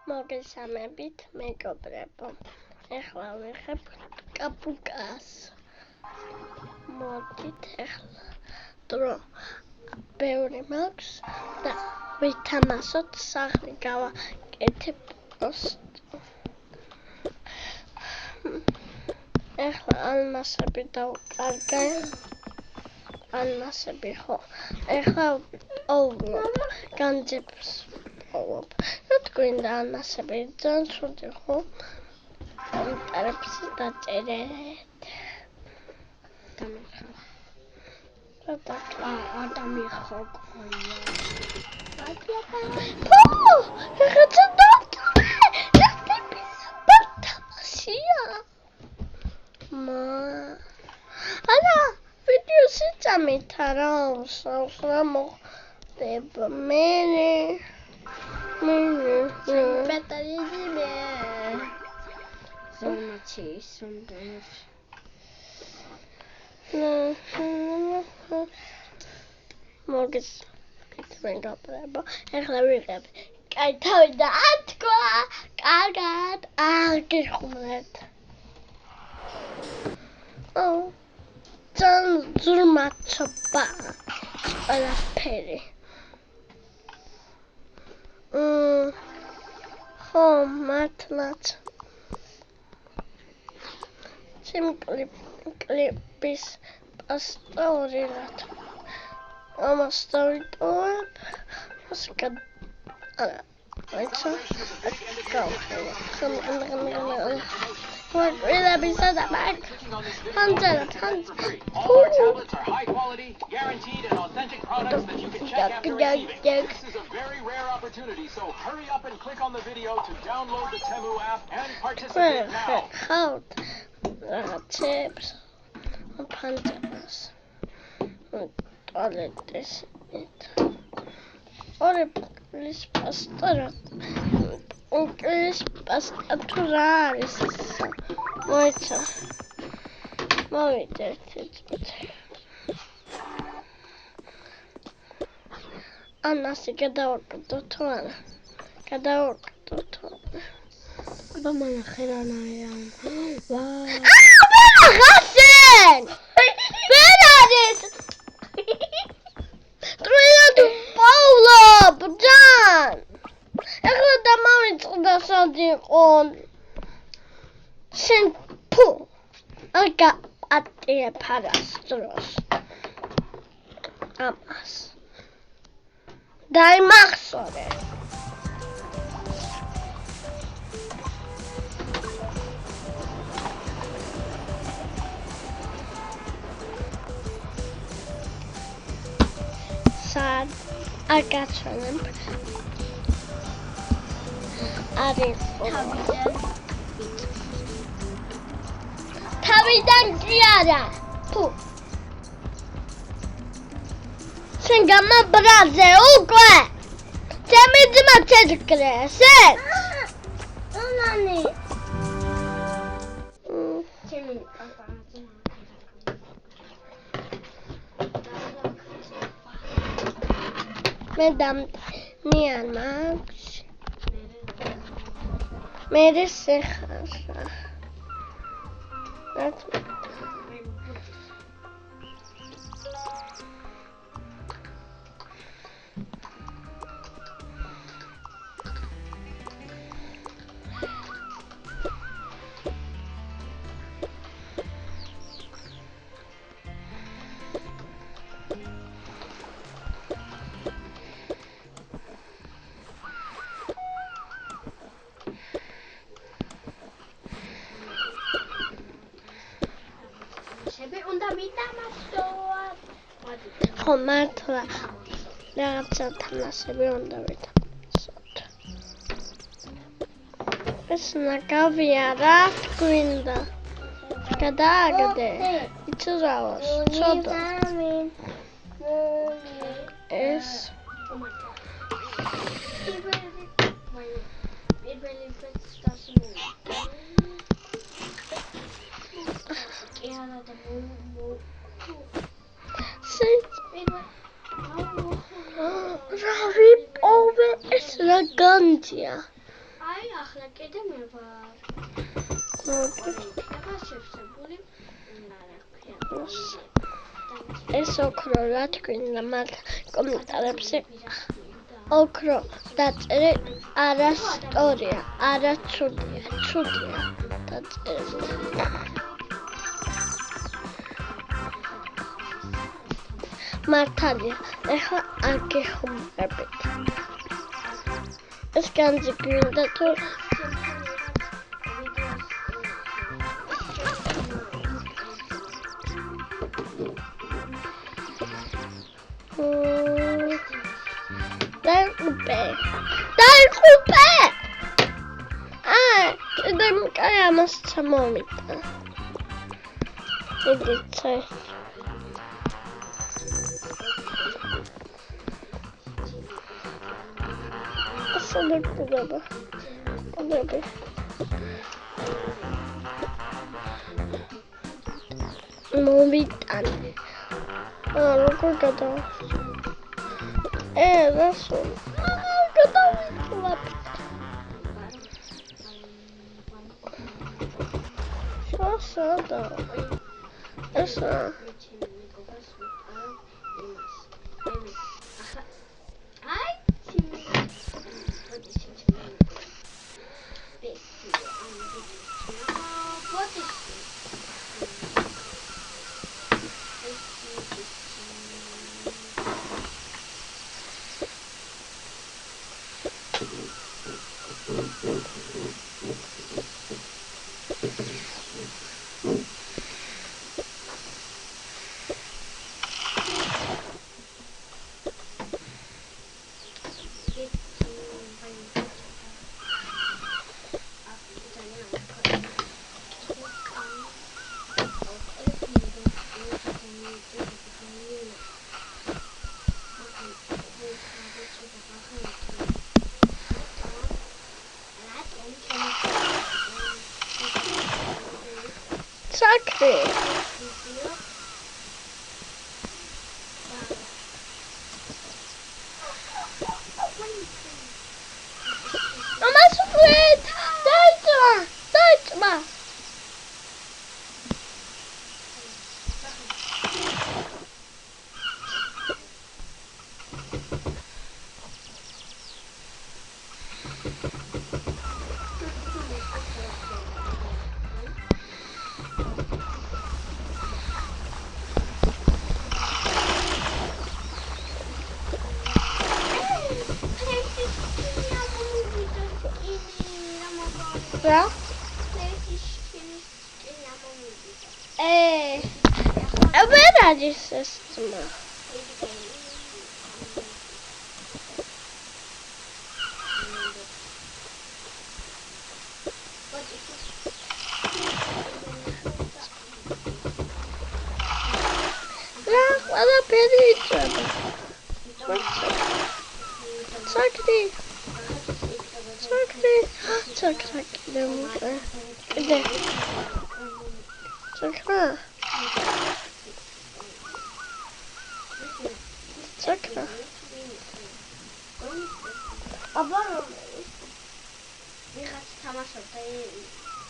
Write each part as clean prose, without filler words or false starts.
მოგესალმებით, მეგობრებო. ეხლა ვიღებ კაპუკას. მოდით ეხლა დრო ბევრი მაქვს და ვითამაშოთ სახლი გავაკეთებ პოსტ. ეხლა ალმასები დავკარგე. ალმასები ხო. ეხლა პოვლობ განძებს პოვლობ. რა თქვენდა ალმასები ძალიან ცუდი ხო? კომენტარებში დაწერეთ. ადამიხო ყოია. ეხლა დავტოვე. თამაშია. არა, ვიდეოში წამით არა, რა მოხდება მე. ბატარეები ზომაჩის უნდებს. მოგეს მეგობრებო, ეხლა ვიღებ. კაი, თავი დაათქვა. კარგად, გიხმართ. ძალიან ზურმაცობა. ყველაფერი. ხო, მართლაც. ჩემ კლიპის პასტორად. ამას დავიტოვებ. არა, აიცა. გავხელე. Whatever the back. Hunter. All our tablets are high quality, guaranteed, and authentic products that you can check after receiving. This is a very rare opportunity, so hurry up and click on the video to download the Temu app and participate now. Hold. Chips. Pandas. All of this. All of this pasta. English pasta turaris. Moita. Anna se გადავაკეთო თორე. Მამანა ხერანაა. ვაა. გასენ! ვერადის? ტრიალდ პაულა, ბჯან! ეხლა დამავიწყდა სადიყონ. შენ ფუ. აგა ატია ფარასტროს. ამას. დაიმახსოვრე. Sad. აგაცვენებ. არის თავიდან კი არა. ფუ. შენ გამაბრაზე უკვე. ჩემი ძმა ჩეჭკრეს. ნანი. ჩემი მე დამნიან მაქვს. მე შეხარა. ხო მართლა რაღაცა თამაშები უნდა ვითამაშოთ. ეს ნაგავია რა გვინდა. გადააგდე. იცრავოს. ცოტა. ეს Ravi over is Ragantia. აი ახლა კიდე მე ვარ. შევსებული. ეს ოქრო რა თქვენ მათ კომენტარებში ოქრო დაწერე არა სტორია, არა ცუდია დაწერე. მართალია, ეხლა არ გეხმარებით. ეს განძი გვინდა თუ დაიყופე! კიდე მკაი ამას ჩამოვიდა. იდიცე. ასა გუდება. მომიტანე. როგორ გადავა? რასო? გადავიწყლებ. შასადა. ესა. Sakri. Mama sweet. Dajma. Რა? ვერ არის ეს ძმა. რა, ყველაფერი იწება. Sakri. Kde? Sakra. Aber ვიღაც თამაშობდა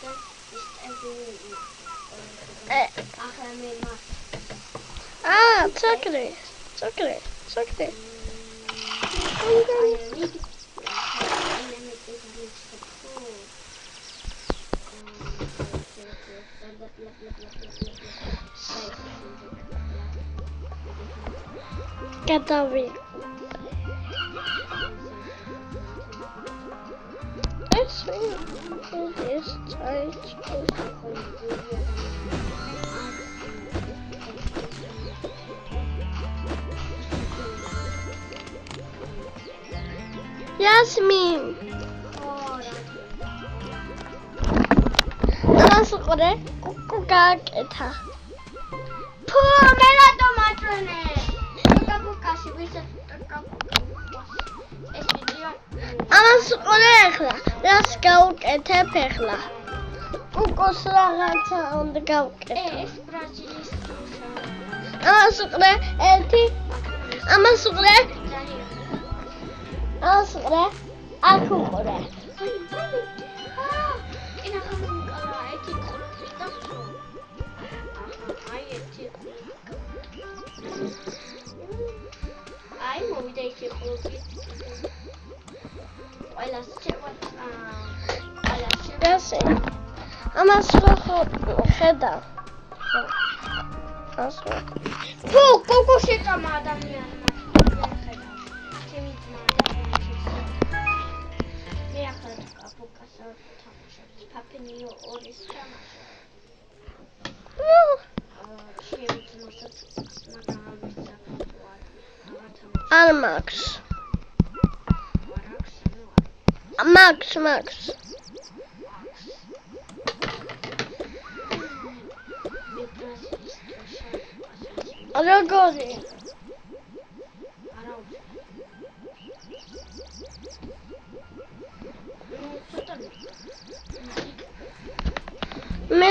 და ახლა მე მას Sakri. Gotowi. Jest coś. Jasmin. Nasıl kukaketa. Puh, mera tomatone. Kukakashi bisa Amas urekla. Ras gauketep ეხლა. Kukos რაღაცა უნდა გავუკეთო. ეს ბრაზილიის დროშა. Amas uqre ერთი. Amas uqre. Amas uqre. აქ უყრე. ყველას შევა ყველას შევა გასე. ამას რო ხედა. ასო. ფუ გოგო შეკამა ადამიანმა ჩემი ძმა მე ახლა აპოკასა თამაშობს პაპინიო ორის თამაშობს ჩემი ძმასაც მაგრამ ამისა არ მაქვს. მაქვს. როგორი? მე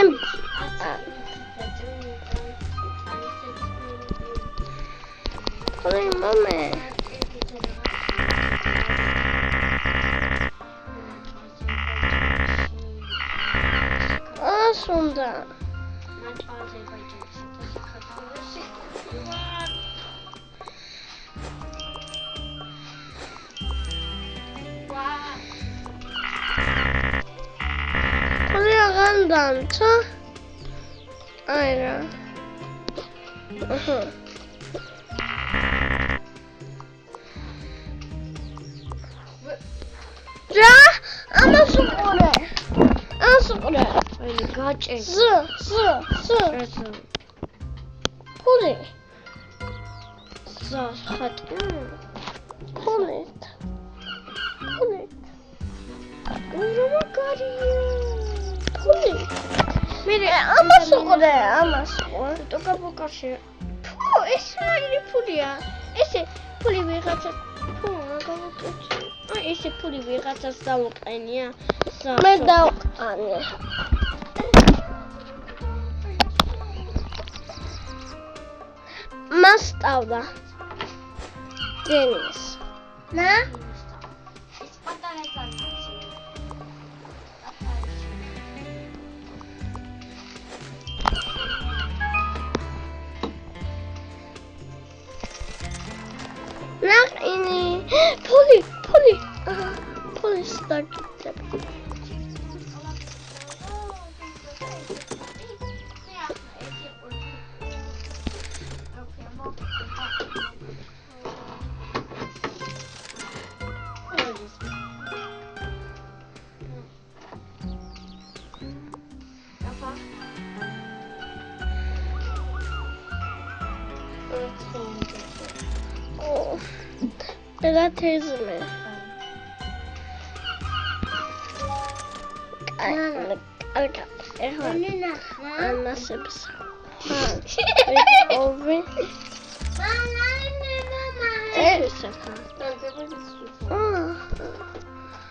ორი მომე ასუნდა Dança. Aynen. Ya ama sokore. Öyle kaç el. Sı. Puli. Zahat. Pulit. Urama gariyo. Pulit. Mere ama sokore. Toka pokaże. Pu, esmali pulia. Ese puli ვიღაცა. Pu, გამოკეთე. Ai, ese puli ვიღაცას დავუყენია. მე დავყანე. მასტავდა. დენის. Na? Es pantale zannaci. Naqini. Puli. Puli stagiteb. Belatezme. Arka. Nina. Anasıbız. Ovi. Mama. Evet.